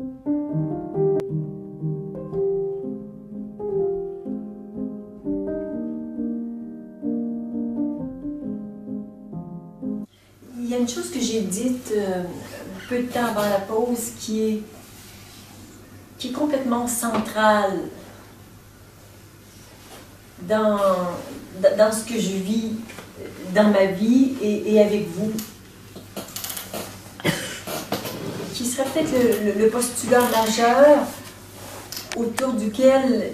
Il y a une chose que j'ai dite peu de temps avant la pause qui est complètement centrale dans ce que je vis dans ma vie et avec vous, qui serait peut-être le postulat majeur autour duquel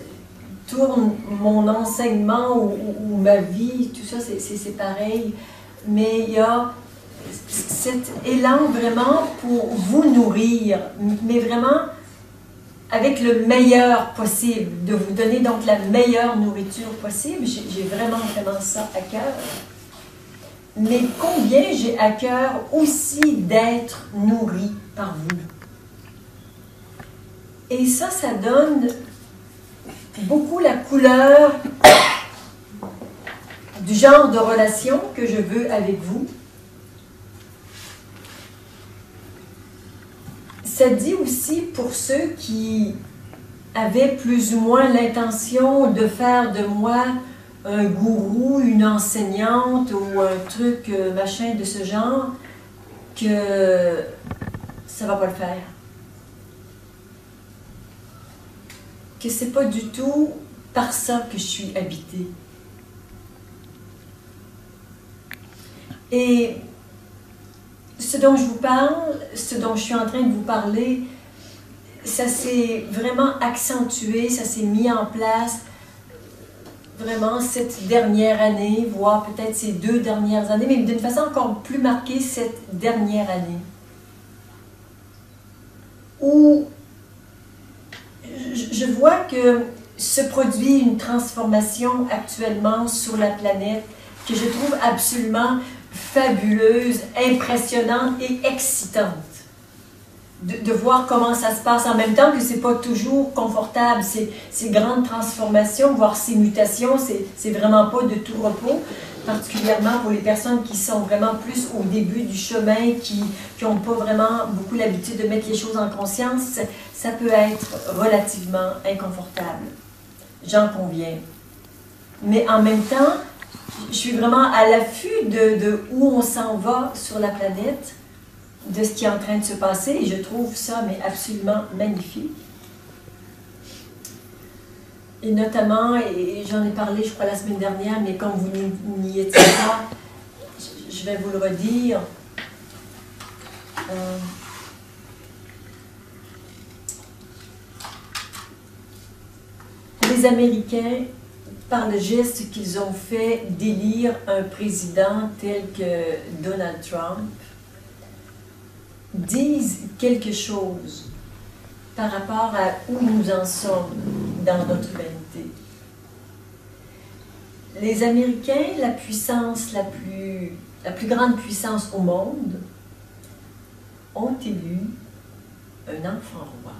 tourne mon enseignement ou ma vie, tout ça c'est pareil, mais il y a cet élan vraiment pour vous nourrir, mais vraiment avec le meilleur possible, de vous donner donc la meilleure nourriture possible. J'ai vraiment ça à cœur. Mais combien j'ai à cœur aussi d'être nourri par vous. Et ça donne beaucoup la couleur du genre de relation que je veux avec vous. Ça dit aussi pour ceux qui avaient plus ou moins l'intention de faire de moi un gourou, une enseignante ou un truc machin de ce genre, que ça va pas le faire. Que c'est pas du tout par ça que je suis habitée. Et ce dont je vous parle, ce dont je suis en train de vous parler, ça s'est vraiment accentué, ça s'est mis en place vraiment cette dernière année, voire peut-être ces 2 dernières années, mais d'une façon encore plus marquée cette dernière année. Où je vois que se produit une transformation actuellement sur la planète que je trouve absolument fabuleuse, impressionnante et excitante. De voir comment ça se passe en même temps que c'est pas toujours confortable, ces grandes transformations, voire ces mutations, c'est vraiment pas de tout repos, particulièrement pour les personnes qui sont vraiment plus au début du chemin, qui n'ont pas vraiment beaucoup l'habitude de mettre les choses en conscience, ça peut être relativement inconfortable, j'en conviens. Mais en même temps, je suis vraiment à l'affût de où on s'en va sur la planète, de ce qui est en train de se passer, et je trouve ça mais absolument magnifique. Et notamment, et j'en ai parlé je crois la semaine dernière, mais comme vous n'y étiez pas, je vais vous le redire. Les Américains, par le geste qu'ils ont fait d'élire un président tel que Donald Trump, disent quelque chose par rapport à où nous en sommes dans notre humanité. Les Américains, la puissance la plus grande puissance au monde, ont élu un enfant roi.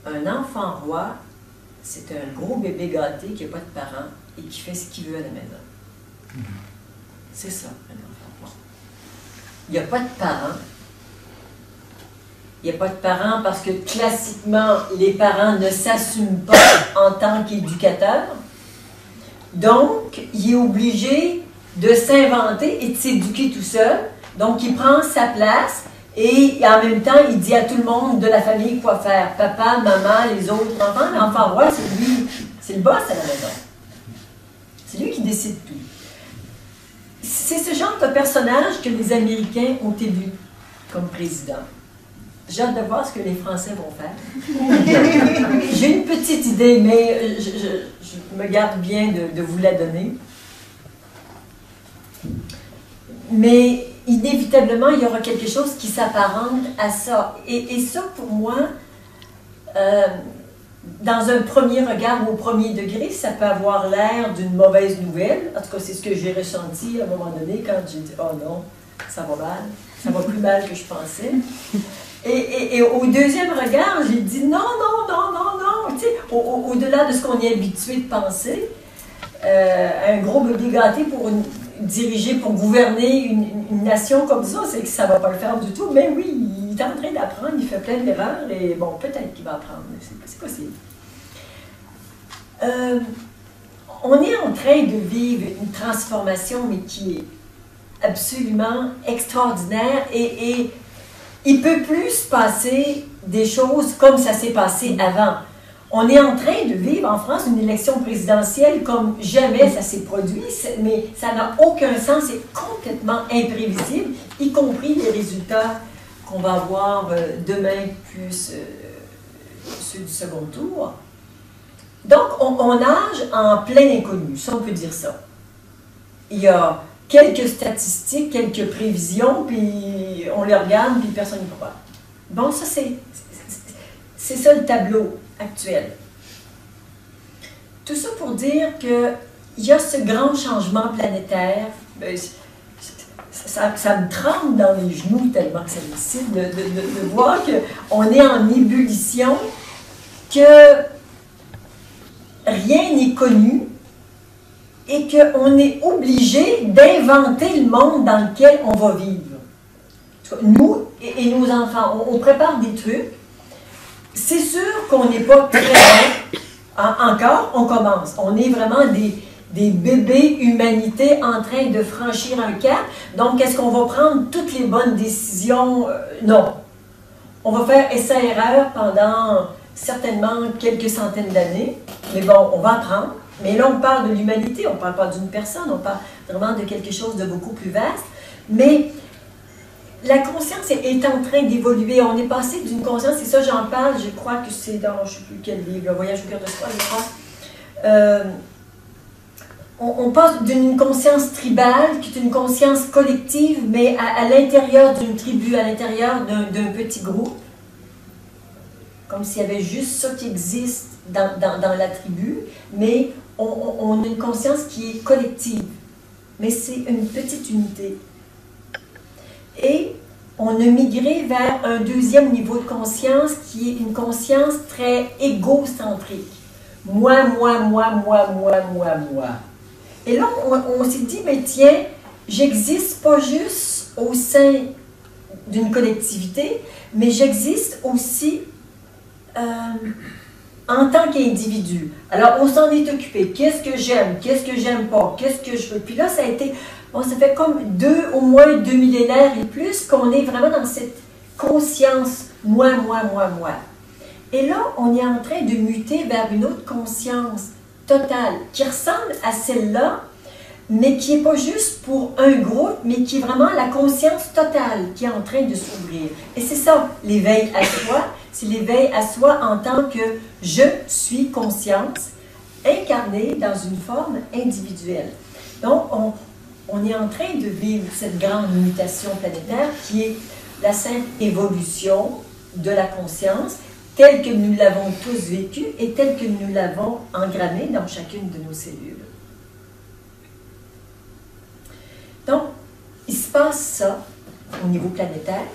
Un enfant roi, c'est un gros bébé gâté qui n'a pas de parents et qui fait ce qu'il veut à la maison. C'est ça, un enfant roi. Il n'y a pas de parents. Il n'y a pas de parents parce que classiquement, les parents ne s'assument pas en tant qu'éducateurs. Donc, il est obligé de s'inventer et de s'éduquer tout seul. Donc, il prend sa place et en même temps, il dit à tout le monde de la famille quoi faire. Papa, maman, les autres enfants. L'enfant roi, c'est lui, c'est le boss à la maison. C'est lui qui décide tout. C'est ce genre de personnage que les Américains ont élu comme président. J'ai hâte de voir ce que les Français vont faire. J'ai une petite idée, mais je me garde bien de vous la donner. Mais inévitablement, il y aura quelque chose qui s'apparente à ça. Et ça, pour moi, dans un premier regard ou au premier degré, ça peut avoir l'air d'une mauvaise nouvelle. En tout cas, c'est ce que j'ai ressenti à un moment donné quand j'ai dit « Oh non, ça va mal, ça va plus mal que je pensais ». Et au deuxième regard, j'ai dit « Non, non, non, non, non ». Tu sais, au-delà de ce qu'on est habitué de penser, un gros bébé gâté pour diriger, pour gouverner une nation comme ça, c'est que ça ne va pas le faire du tout. Mais oui, il est en train d'apprendre, il fait plein d'erreurs, et bon, peut-être qu'il va apprendre, c'est possible. On est en train de vivre une transformation, mais qui est absolument extraordinaire, et il ne peut plus se passer des choses comme ça s'est passé avant. On est en train de vivre en France une élection présidentielle comme jamais ça s'est produit, mais ça n'a aucun sens, c'est complètement imprévisible, y compris les résultats qu'on va avoir demain, plus ceux du second tour. Donc, on nage en plein inconnu, si on peut dire ça. Il y a quelques statistiques, quelques prévisions, puis on les regarde, puis personne n'y croit. Bon, ça, c'est ça le tableau actuel. Tout ça pour dire qu'il y a ce grand changement planétaire. Ça me tremble dans les genoux tellement que ça me décide de voir qu'on est en ébullition, que rien n'est connu et qu'on est obligé d'inventer le monde dans lequel on va vivre. Nous et nos enfants, on prépare des trucs. C'est sûr qu'on n'est pas très bon. Encore, on commence. On est vraiment des bébés humanité en train de franchir un cap. Donc, est-ce qu'on va prendre toutes les bonnes décisions? Non. On va faire essai-erreur pendant certainement quelques centaines d'années. Mais bon, on va apprendre. Mais là, on parle de l'humanité, on ne parle pas d'une personne, on parle vraiment de quelque chose de beaucoup plus vaste. Mais la conscience est en train d'évoluer. On est passé d'une conscience, et ça j'en parle, je crois que c'est dans, je ne sais plus quel livre, Le Voyage au cœur de soi, je crois. On passe d'une conscience tribale, qui est une conscience collective, mais à l'intérieur d'une tribu, à l'intérieur d'un petit groupe. Comme s'il y avait juste ça qui existe dans la tribu, mais on a une conscience qui est collective. Mais c'est une petite unité. Et on a migré vers un deuxième niveau de conscience qui est une conscience très égocentrique. Moi, moi, moi, moi, moi, moi, moi. Et là, on s'est dit, mais tiens, j'existe pas juste au sein d'une collectivité, mais j'existe aussi en tant qu'individu. Alors, on s'en est occupé. Qu'est-ce que j'aime pas, qu'est-ce que je veux. Puis là, ça a été... Bon, ça fait comme au moins 2 millénaires et plus qu'on est vraiment dans cette conscience moi, moi, moi, moi. Et là, on est en train de muter vers une autre conscience totale qui ressemble à celle-là, mais qui n'est pas juste pour un groupe, mais qui est vraiment la conscience totale qui est en train de s'ouvrir. Et c'est ça, l'éveil à soi. C'est l'éveil à soi en tant que je suis conscience, incarnée dans une forme individuelle. Donc, on est en train de vivre cette grande mutation planétaire qui est la simple évolution de la conscience telle que nous l'avons tous vécue et telle que nous l'avons engrammée dans chacune de nos cellules. Donc, il se passe ça au niveau planétaire.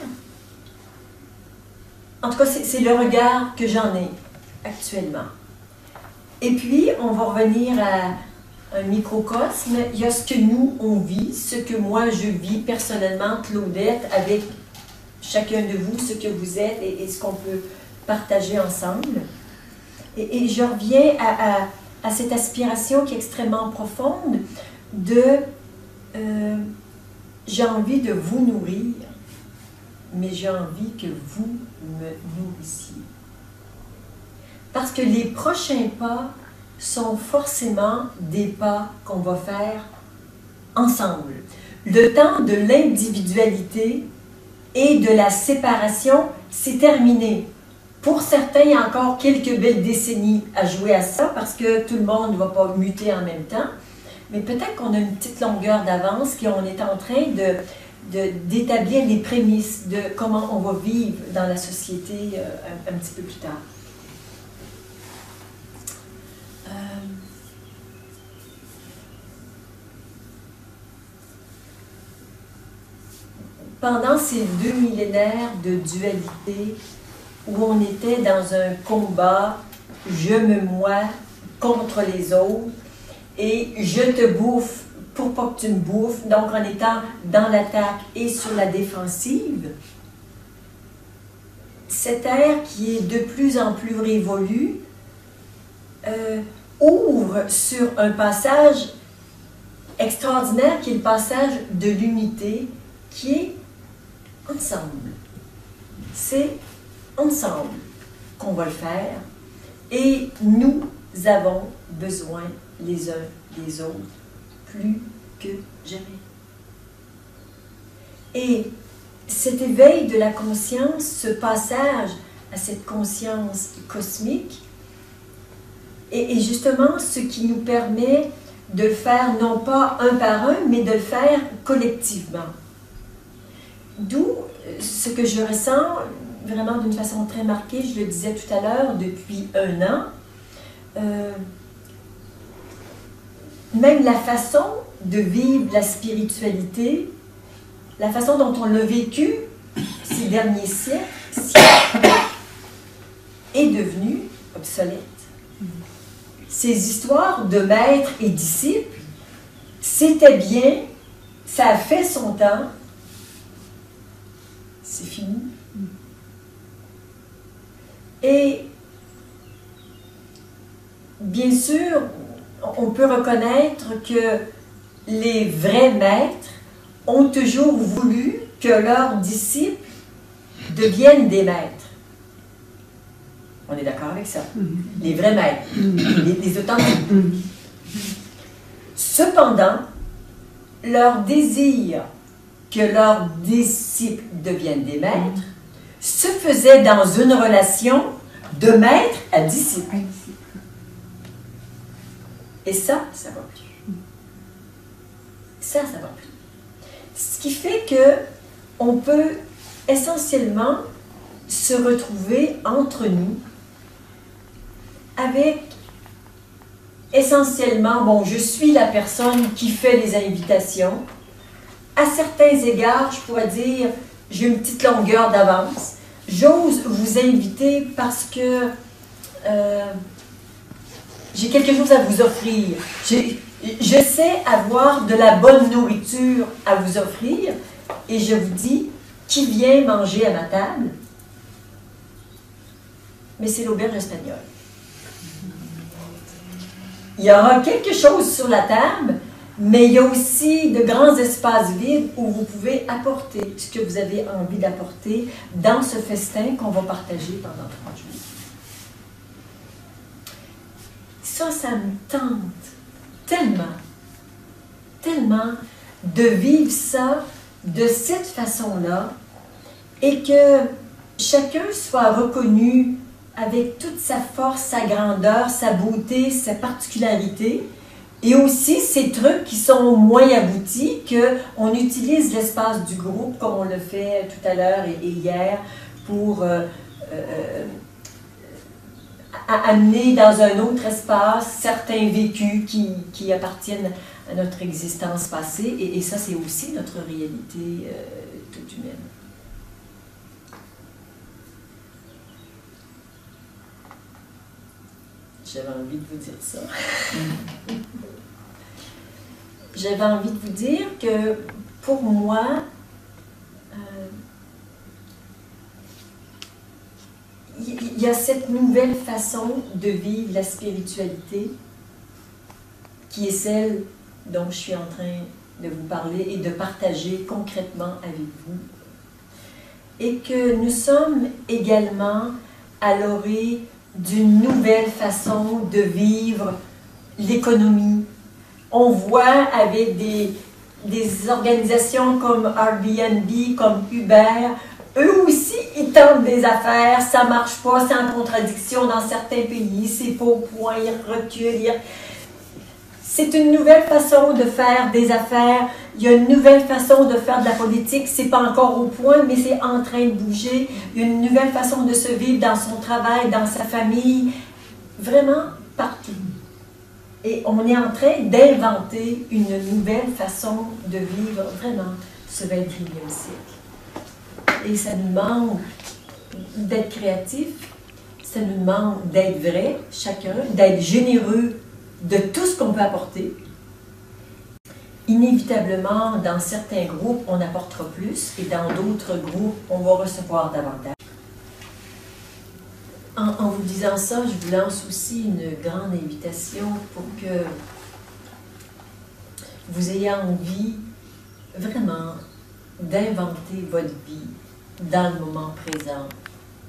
En tout cas, c'est le regard que j'en ai actuellement. Et puis, on va revenir à un microcosme. Il y a ce que nous, on vit, ce que moi, je vis personnellement, Claudette, avec chacun de vous, ce que vous êtes et ce qu'on peut partager ensemble. Et je reviens à cette aspiration qui est extrêmement profonde de j'ai envie de vous nourrir, mais j'ai envie que vous me nourrissiez. Parce que les prochains pas sont forcément des pas qu'on va faire ensemble. Le temps de l'individualité et de la séparation, c'est terminé. Pour certains, il y a encore quelques belles décennies à jouer à ça, parce que tout le monde ne va pas muter en même temps. Mais peut-être qu'on a une petite longueur d'avance, qu'on est en train d'établir les prémices de comment on va vivre dans la société un petit peu plus tard. Pendant ces 2 millénaires de dualité, où on était dans un combat, je me moi contre les autres, et je te bouffe pour pas que tu me bouffes, donc en étant dans l'attaque et sur la défensive, cette ère qui est de plus en plus révolue ouvre sur un passage extraordinaire qui est le passage de l'unité, qui est ensemble. C'est ensemble qu'on va le faire et nous avons besoin les uns des autres plus que jamais. Et cet éveil de la conscience, ce passage à cette conscience cosmique, est justement ce qui nous permet de le faire non pas un par un, mais de le faire collectivement. D'où ce que je ressens vraiment d'une façon très marquée, je le disais tout à l'heure, depuis 1 an, même la façon de vivre la spiritualité, la façon dont on l'a vécu ces derniers siècles est devenue obsolète. Ces histoires de maîtres et disciples, c'était bien, ça a fait son temps, c'est fini. Et bien sûr, on peut reconnaître que les vrais maîtres ont toujours voulu que leurs disciples deviennent des maîtres. On est d'accord avec ça? Les vrais maîtres, les authentiques. Cependant, leur désir que leurs disciples deviennent des maîtres se faisait dans une relation de maître à disciple. Et ça va plus. Ça va plus. Ce qui fait que on peut essentiellement se retrouver entre nous avec essentiellement, bon, je suis la personne qui fait les invitations. À certains égards, je pourrais dire, j'ai une petite longueur d'avance. J'ose vous inviter parce que j'ai quelque chose à vous offrir. Je sais avoir de la bonne nourriture à vous offrir et je vous dis, qui vient manger à ma table? Mais c'est l'auberge espagnole. Il y aura quelque chose sur la table, mais il y a aussi de grands espaces vides où vous pouvez apporter ce que vous avez envie d'apporter dans ce festin qu'on va partager pendant 3 jours. Ça me tente tellement, tellement de vivre ça de cette façon-là et que chacun soit reconnu avec toute sa force, sa grandeur, sa beauté, sa particularité, et aussi ces trucs qui sont moins aboutis, qu'on utilise l'espace du groupe, comme on le fait tout à l'heure et hier, pour amener dans un autre espace certains vécus qui appartiennent à notre existence passée, et ça c'est aussi notre réalité toute humaine. J'avais envie de vous dire ça. J'avais envie de vous dire que pour moi, il y a cette nouvelle façon de vivre la spiritualité qui est celle dont je suis en train de vous parler et de partager concrètement avec vous. Et que nous sommes également à l'orée d'une nouvelle façon de vivre l'économie. On voit avec des organisations comme Airbnb, comme Uber, eux aussi, ils tentent des affaires, ça ne marche pas, c'est en contradiction dans certains pays, c'est pas au point, ils reculent. C'est une nouvelle façon de faire des affaires, il y a une nouvelle façon de faire de la politique, c'est pas encore au point, mais c'est en train de bouger. Il y a une nouvelle façon de se vivre dans son travail, dans sa famille, vraiment partout. Et on est en train d'inventer une nouvelle façon de vivre vraiment ce 21e siècle. Et ça nous demande d'être créatif, ça nous demande d'être vrai, chacun, d'être généreux de tout ce qu'on peut apporter. inévitablement, dans certains groupes, on apportera plus et dans d'autres groupes, on va recevoir davantage. En vous disant ça, je vous lance aussi une grande invitation pour que vous ayez envie vraiment d'inventer votre vie dans le moment présent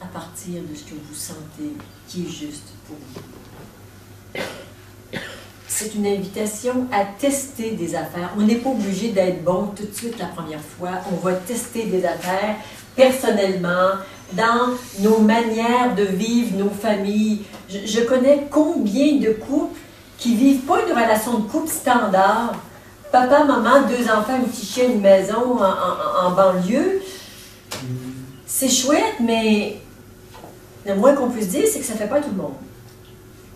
à partir de ce que vous sentez qui est juste pour vous. C'est une invitation à tester des affaires. On n'est pas obligé d'être bon tout de suite la première fois. On va tester des affaires personnellement, dans nos manières de vivre nos familles. Je connais combien de couples qui ne vivent pas une relation de couple standard. Papa, maman, 2 enfants, un petit chien, une maison en banlieue. C'est chouette, mais le moins qu'on puisse dire, c'est que ça ne fait pas tout le monde.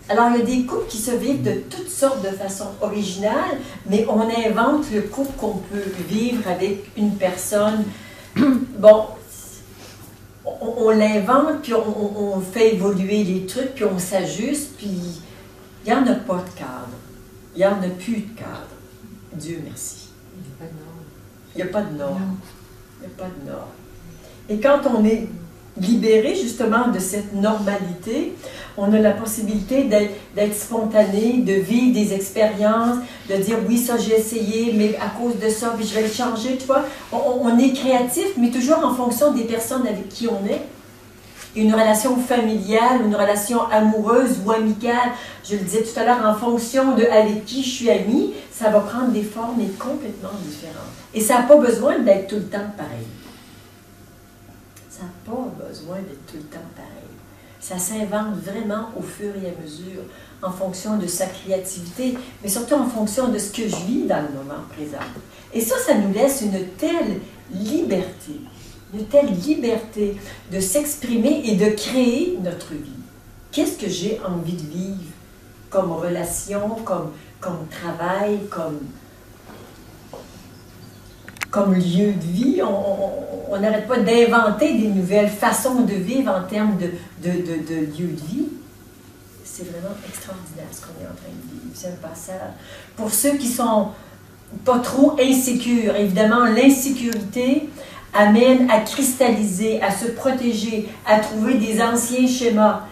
Alors, il y a des couples qui se vivent de toutes sortes de façons originales, mais on invente le couple qu'on peut vivre avec une personne. Bon, on l'invente, puis on fait évoluer les trucs, puis on s'ajuste, puis il n'y en a pas de cadre. Il n'y en a plus de cadre. Dieu merci. Il n'y a pas de norme. Il n'y a pas de norme. Et quand on est libéré justement de cette normalité, on a la possibilité d'être spontané, de vivre des expériences, de dire oui, ça j'ai essayé, mais à cause de ça, puis je vais le changer, tu vois. On est créatif, mais toujours en fonction des personnes avec qui on est. Une relation familiale, une relation amoureuse ou amicale, je le disais tout à l'heure, en fonction de avec qui je suis amie, ça va prendre des formes complètement différentes. Et ça n'a pas besoin d'être tout le temps pareil. Ça n'a pas besoin d'être tout le temps pareil. Ça s'invente vraiment au fur et à mesure, en fonction de sa créativité, mais surtout en fonction de ce que je vis dans le moment présent. Et ça nous laisse une telle liberté de s'exprimer et de créer notre vie. Qu'est-ce que j'ai envie de vivre comme relation, comme travail, comme lieu de vie? On n'arrête pas d'inventer des nouvelles façons de vivre en termes de lieu de vie. C'est vraiment extraordinaire ce qu'on est en train de vivre. C'est un passage. Pour ceux qui sont pas trop insécures, évidemment, l'insécurité amène à cristalliser, à se protéger, à trouver des anciens schémas.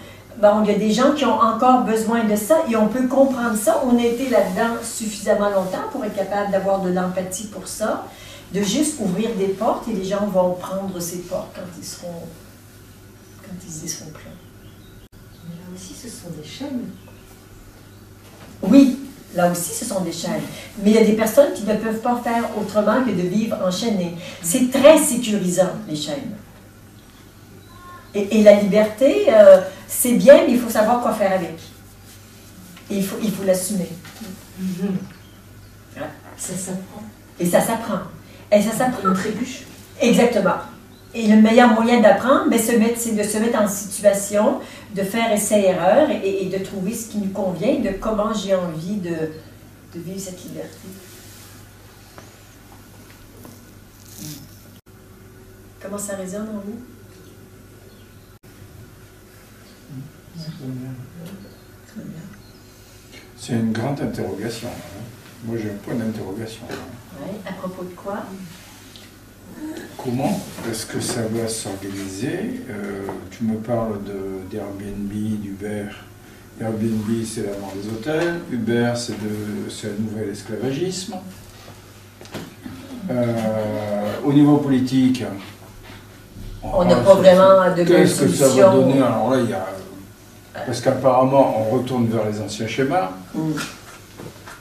Bon, il y a des gens qui ont encore besoin de ça et on peut comprendre ça. On a été là-dedans suffisamment longtemps pour être capable d'avoir de l'empathie pour ça, de juste ouvrir des portes et les gens vont prendre ces portes quand ils y seront prêts. Mais là aussi, ce sont des chaînes. Oui, là aussi, ce sont des chaînes. Mais il y a des personnes qui ne peuvent pas faire autrement que de vivre enchaînées. C'est très sécurisant, les chaînes. Et la liberté, c'est bien, mais il faut savoir quoi faire avec. Et il faut l'assumer. Ouais. Ça s'apprend. Et ça s'apprend. Et ça s'apprend. On trébuche. Exactement. Et le meilleur moyen d'apprendre, c'est de se mettre en situation, de faire essai-erreur et de trouver ce qui nous convient, de comment j'ai envie de vivre cette liberté. Comment ça résonne en vous? C'est une grande interrogation. Moi, j'ai un point d'interrogation. Oui, à propos de quoi? Comment est-ce que ça va s'organiser? Tu me parles d'Airbnb, d'Uber. Airbnb, c'est la vente des hôtels. Uber, c'est un nouvel esclavagisme. Au niveau politique, on n'a pas vraiment de bonne solution. Qu'est-ce que ça va donner? Alors là, il y a... Parce qu'apparemment, on retourne vers les anciens schémas.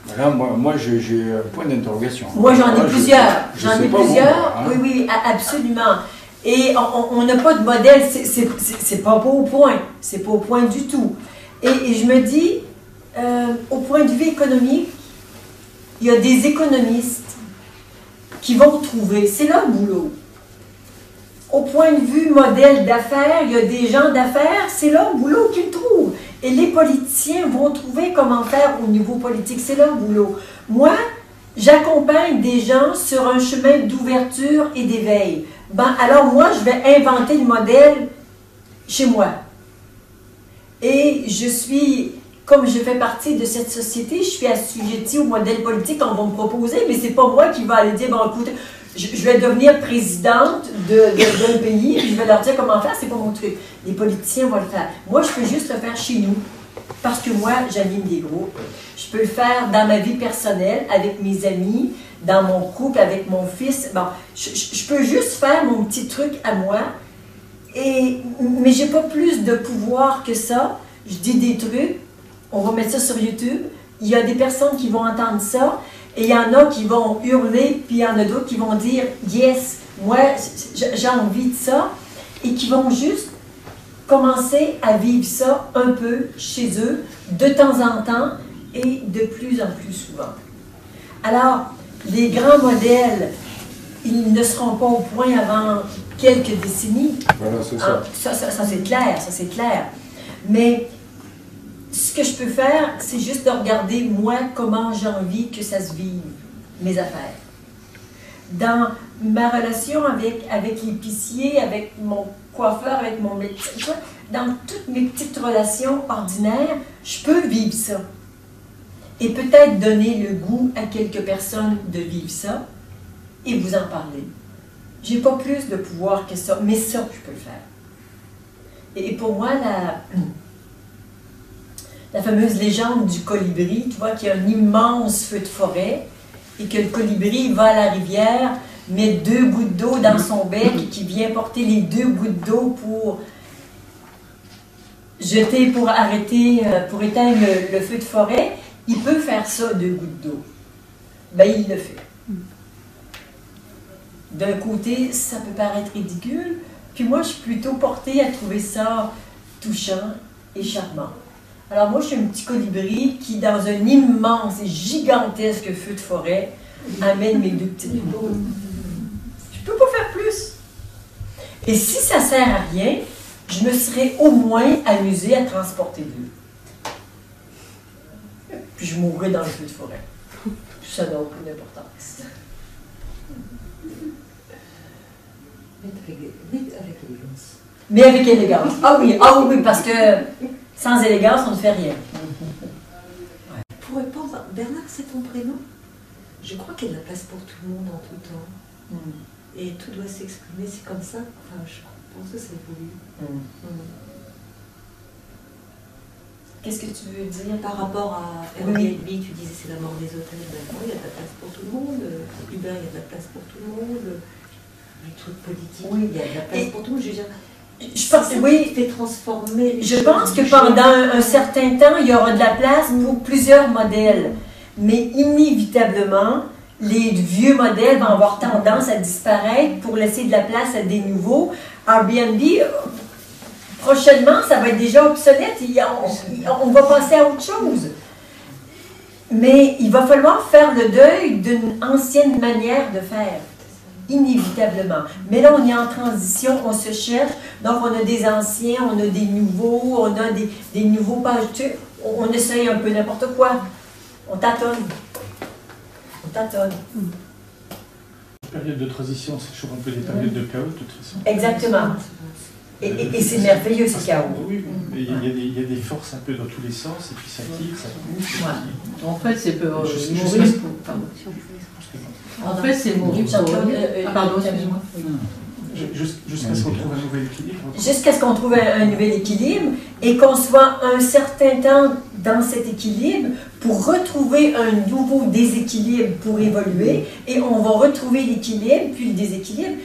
Voilà, moi j'ai un point d'interrogation. Moi, j'en ai plusieurs. J'en ai plusieurs. Hein? Oui, absolument. Et on n'a pas de modèle. C'est pas au point. C'est pas au point du tout. Et je me dis, au point de vue économique, il y a des économistes qui vont trouver. C'est leur boulot. Au point de vue modèle d'affaires, il y a des gens d'affaires, c'est leur boulot qu'ils trouvent. Et les politiciens vont trouver comment faire au niveau politique, c'est leur boulot. Moi, j'accompagne des gens sur un chemin d'ouverture et d'éveil. Ben, alors moi, je vais inventer le modèle chez moi. Et je suis comme je fais partie de cette société, je suis assujettie au modèle politique qu'on va me proposer, mais c'est pas moi qui va aller dire, bon, écoute, je vais devenir présidente d'un pays, puis je vais leur dire comment faire, c'est pas mon truc. Les politiciens vont le faire. Moi, je peux juste le faire chez nous, parce que moi, j'anime des groupes. Je peux le faire dans ma vie personnelle, avec mes amis, dans mon couple, avec mon fils. Bon, je peux juste faire mon petit truc à moi, mais j'ai pas plus de pouvoir que ça. Je dis des trucs, on va mettre ça sur YouTube. Il y a des personnes qui vont entendre ça, et il y en a qui vont hurler, puis il y en a d'autres qui vont dire « Yes, moi, j'ai envie de ça », et qui vont juste commencer à vivre ça un peu chez eux, de temps en temps, et de plus en plus souvent. Alors, les grands modèles, ils ne seront pas au point avant quelques décennies. Voilà, c'est ça. Ça c'est clair, ça c'est clair. Mais ce que je peux faire, c'est juste de regarder, moi, comment j'ai envie que ça se vive, mes affaires. Dans ma relation avec l'épicier, avec mon coiffeur, avec mon médecin, dans toutes mes petites relations ordinaires, je peux vivre ça. Et peut-être donner le goût à quelques personnes de vivre ça et vous en parler. J'ai pas plus de pouvoir que ça, mais ça, je peux le faire. Et pour moi, la fameuse légende du colibri, tu vois, qu'il y a un immense feu de forêt et que le colibri va à la rivière, met 2 gouttes d'eau dans son bec et qui vient porter les 2 gouttes d'eau pour jeter, pour arrêter, pour éteindre le feu de forêt. Il peut faire ça, 2 gouttes d'eau. Ben, il le fait. D'un côté, ça peut paraître ridicule, puis moi, je suis plutôt portée à trouver ça touchant et charmant. Alors moi, je suis un petit colibri qui, dans un immense et gigantesque feu de forêt, amène mes 2 petites boules. Je peux pas faire plus. Et si ça sert à rien, je me serais au moins amusée à transporter 2. Puis je mourrais dans le feu de forêt. Ça n'a aucune importance. Mais avec élégance. Ah oui, parce que sans élégance, on ne fait rien. Pour répondre, Bernard, c'est ton prénom? Je crois qu'il y a de la place pour tout le monde en tout temps. Et tout doit s'exprimer, c'est comme ça. Enfin, je pense que ça évolue. Qu'est-ce que tu veux dire? Par rapport à Airbnb, tu disais c'est la mort des hôtels. Maintenant, il y a de la place pour tout le monde. Uber, il y a de la place pour tout le monde. Les trucs politiques, il y a de la place pour tout le monde. Je veux dire, je pense, oui, fait transformer les je choses pense que du pendant un certain temps, il y aura de la place pour plusieurs modèles. Mais inévitablement, les vieux modèles vont avoir tendance à disparaître pour laisser de la place à des nouveaux. Airbnb, prochainement, ça va être déjà obsolète. On va passer à autre chose. Mais il va falloir faire le deuil d'une ancienne manière de faire. Inévitablement. Mais là, on est en transition, on se cherche. Donc, on a des anciens, on a des nouveaux, on a des nouveaux pages. On essaye un peu n'importe quoi. On tâtonne. On tâtonne. Les périodes de transition, c'est toujours un peu des périodes de chaos, de toute façon. Exactement. Et c'est merveilleux, ce chaos. Oui, mais il y a des forces un peu dans tous les sens, et puis ça tire, ça pousse. Ouais. En fait, c'est pour En fait, c'est mourir pour... Pardon, excuse-moi. Jusqu'à ce qu'on trouve un nouvel équilibre. Jusqu'à ce qu'on trouve un nouvel équilibre et qu'on soit un certain temps dans cet équilibre pour retrouver un nouveau déséquilibre pour évoluer et on va retrouver l'équilibre puis le déséquilibre.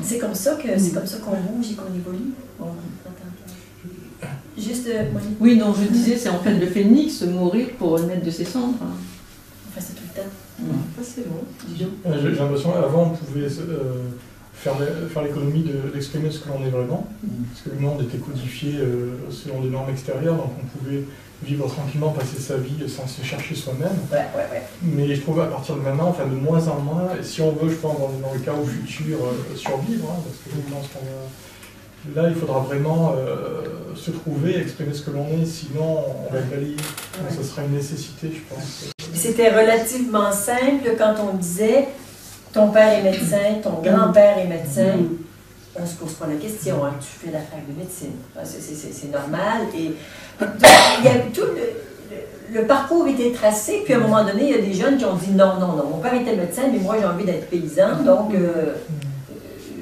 C'est comme ça qu'on bouge et qu'on évolue. Juste, oui, donc je disais, c'est en fait le phénix mourir pour renaître de ses cendres. Enfin, c'est tout le temps. Ça, c'est bon. J'ai l'impression qu'avant, on pouvait faire l'économie d'exprimer ce que l'on est vraiment, parce que le monde était codifié selon des normes extérieures, donc on pouvait vivre tranquillement, passer sa vie sans se chercher soi-même. Ouais. Mais je trouve à partir de maintenant, enfin de moins en moins, et si on veut, je pense, dans le cas au futur, survivre, parce que je pense qu'on va... Là, il faudra vraiment se trouver, exprimer ce que l'on est, sinon on va être balayé. Donc ça sera une nécessité, je pense. C'était relativement simple quand on disait ton père est médecin, ton grand-père est médecin. on ne se pose pas la question, hein, tu fais la fac de médecine, c'est normal. Et donc, il y a tout le parcours était tracé, puis à un moment donné, il y a des jeunes qui ont dit non, mon père était médecin, mais moi j'ai envie d'être paysan, donc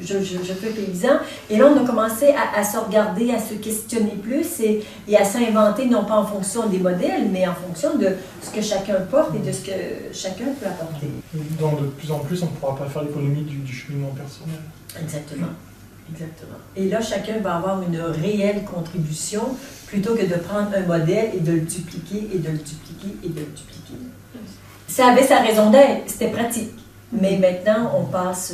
je fais paysan. Et là, on a commencé à se regarder, à se questionner plus et à s'inventer, non pas en fonction des modèles, mais en fonction de ce que chacun porte et de ce que chacun peut apporter. Donc de plus en plus, on ne pourra pas faire l'économie du cheminement personnel. Exactement. Exactement. Et là, chacun va avoir une réelle contribution plutôt que de prendre un modèle et de le dupliquer et de le dupliquer et de le dupliquer. Ça avait sa raison d'être, c'était pratique. Mais maintenant, on passe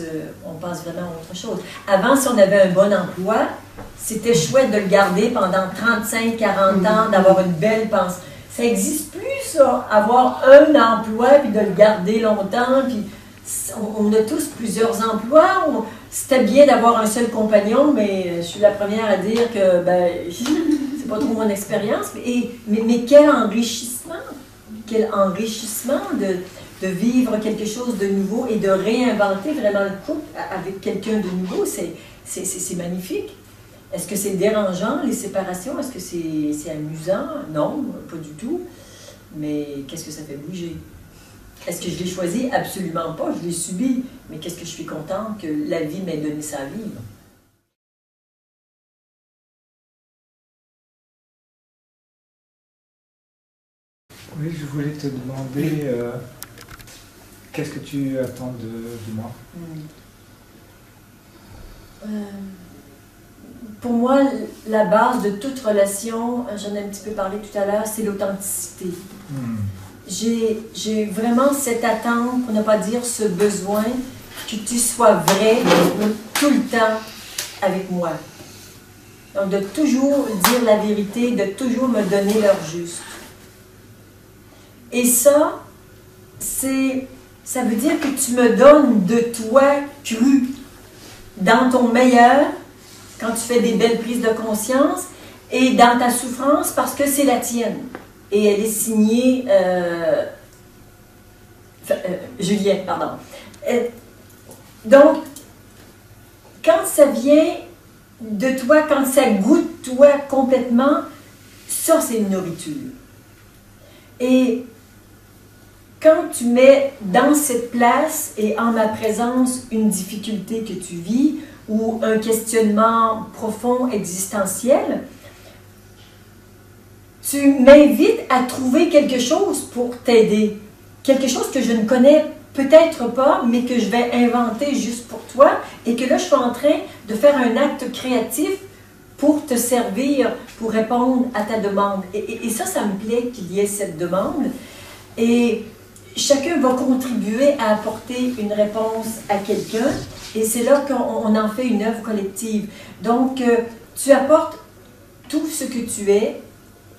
vraiment à autre chose. Avant, si on avait un bon emploi, c'était chouette de le garder pendant 35, 40 ans, d'avoir une belle pension. Ça n'existe plus, ça, avoir un emploi puis de le garder longtemps. Puis on a tous plusieurs emplois. C'était bien d'avoir un seul compagnon, mais je suis la première à dire que c'est pas trop mon expérience. Mais quel enrichissement! Quel enrichissement de vivre quelque chose de nouveau et de réinventer vraiment le couple avec quelqu'un de nouveau. C'est magnifique. Est-ce que c'est dérangeant, les séparations? Est-ce que c'est amusant? Non, pas du tout. Mais qu'est-ce que ça fait bouger? Est-ce que je l'ai choisi? Absolument pas. Je l'ai subi. Mais qu'est-ce que je suis contente que la vie m'ait donné ça à vivre? Oui, je voulais te demander qu'est-ce que tu attends de moi? Pour moi, la base de toute relation, j'en ai un petit peu parlé tout à l'heure, c'est l'authenticité. J'ai vraiment cette attente, pour ne pas dire ce besoin, que tu sois vrai tout le temps avec moi. Donc de toujours dire la vérité, de toujours me donner l'heure juste. Et ça veut dire que tu me donnes de toi cru, dans ton meilleur, quand tu fais des belles prises de conscience, et dans ta souffrance parce que c'est la tienne. Et elle est signée Juliette, pardon. Donc, quand ça vient de toi, quand ça goûte toi complètement, ça c'est une nourriture. Et quand tu mets dans cette place et en ma présence une difficulté que tu vis ou un questionnement profond, existentiel, tu m'invites à trouver quelque chose pour t'aider. Quelque chose que je ne connais peut-être pas, mais que je vais inventer juste pour toi et que là, je suis en train de faire un acte créatif pour te servir, pour répondre à ta demande. Et ça me plaît qu'il y ait cette demande. Et chacun va contribuer à apporter une réponse à quelqu'un. Et c'est là qu'on en fait une œuvre collective. Donc, tu apportes tout ce que tu es,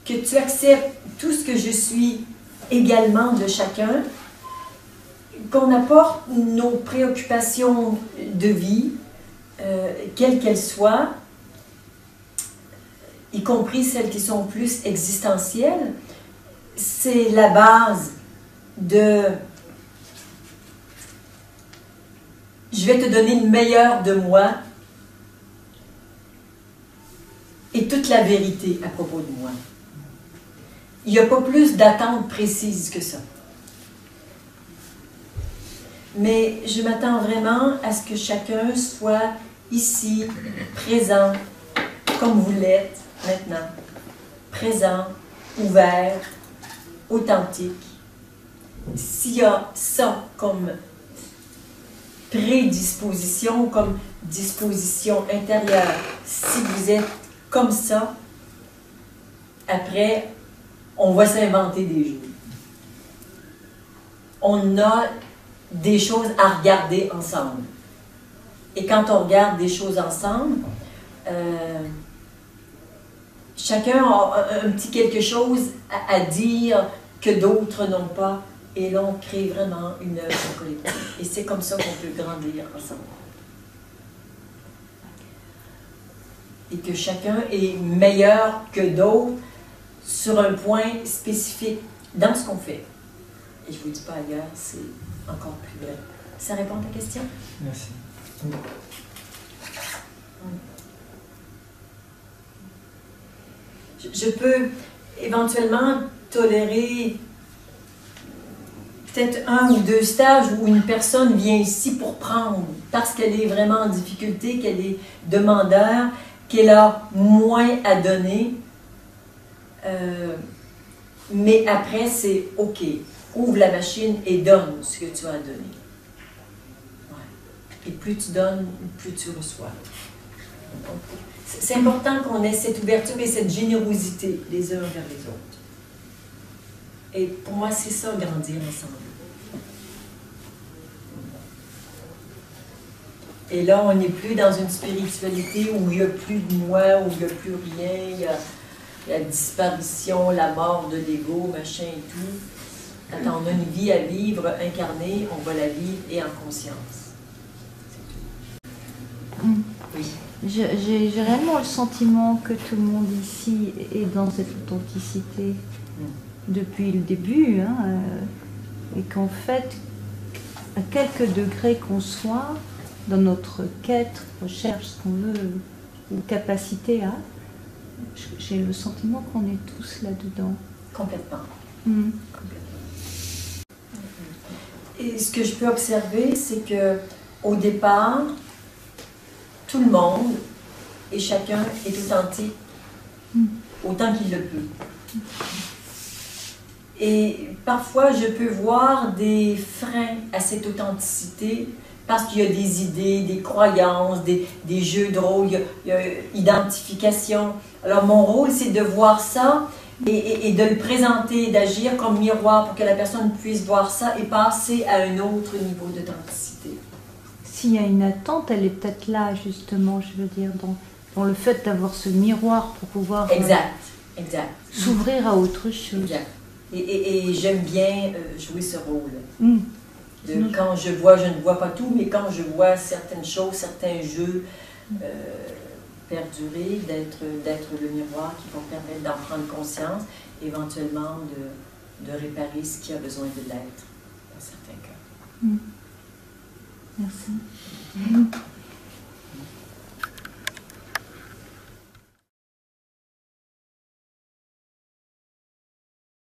que tu acceptes tout ce que je suis également de chacun, qu'on apporte nos préoccupations de vie, quelles qu'elles soient, y compris celles qui sont plus existentielles. C'est la base de « je vais te donner le meilleur de moi et toute la vérité à propos de moi ». Il n'y a pas plus d'attente précise que ça. Mais je m'attends vraiment à ce que chacun soit ici, présent, comme vous l'êtes maintenant. Présent, ouvert, authentique. S'il y a ça comme prédisposition, comme disposition intérieure, si vous êtes comme ça, après, on va s'inventer des jeux. On a des choses à regarder ensemble. Et quand on regarde des choses ensemble, chacun a un petit quelque chose à dire que d'autres n'ont pas. Et là, on crée vraiment une œuvre collective. Et c'est comme ça qu'on peut grandir ensemble. Et que chacun est meilleur que d'autres sur un point spécifique dans ce qu'on fait. Et je ne vous dis pas ailleurs, c'est encore plus vrai. Ça répond à ta question? Merci. Je peux éventuellement tolérer peut-être 1 ou 2 stages où une personne vient ici pour prendre, parce qu'elle est vraiment en difficulté, qu'elle est demandeur, qu'elle a moins à donner. Mais après, c'est OK. Ouvre la machine et donne ce que tu as à donner. Ouais. Et plus tu donnes, plus tu reçois. C'est important qu'on ait cette ouverture et cette générosité les uns vers les autres. Et pour moi, c'est ça, grandir ensemble. Et là, on n'est plus dans une spiritualité où il n'y a plus de moi, où il n'y a plus rien, il y a la disparition, la mort de l'ego, machin et tout. Quand on a une vie à vivre, incarnée, on va la vivre et en conscience. Oui. J'ai réellement le sentiment que tout le monde ici est dans cette authenticité depuis le début, hein, et qu'en fait, à quelques degrés qu'on soit, dans notre quête, recherche, ce qu'on veut, ou capacité à, j'ai le sentiment qu'on est tous là-dedans. Complètement. Et ce que je peux observer, c'est que au départ, tout le monde et chacun est authentique autant qu'il le peut. Et parfois, je peux voir des freins à cette authenticité parce qu'il y a des idées, des croyances, des jeux de rôle, il y a identification. Alors, mon rôle, c'est de voir ça et de le présenter, d'agir comme miroir pour que la personne puisse voir ça et passer à un autre niveau d'authenticité. S'il y a une attente, elle est peut-être là, justement, je veux dire, dans le fait d'avoir ce miroir pour pouvoir s'ouvrir à autre chose. Exact. Et j'aime bien jouer ce rôle. Quand je vois, je ne vois pas tout, mais quand je vois certaines choses, certains jeux perdurer, d'être le miroir qui vont permettre d'en prendre conscience, éventuellement de réparer ce qui a besoin de l'être, dans certains cas. Merci.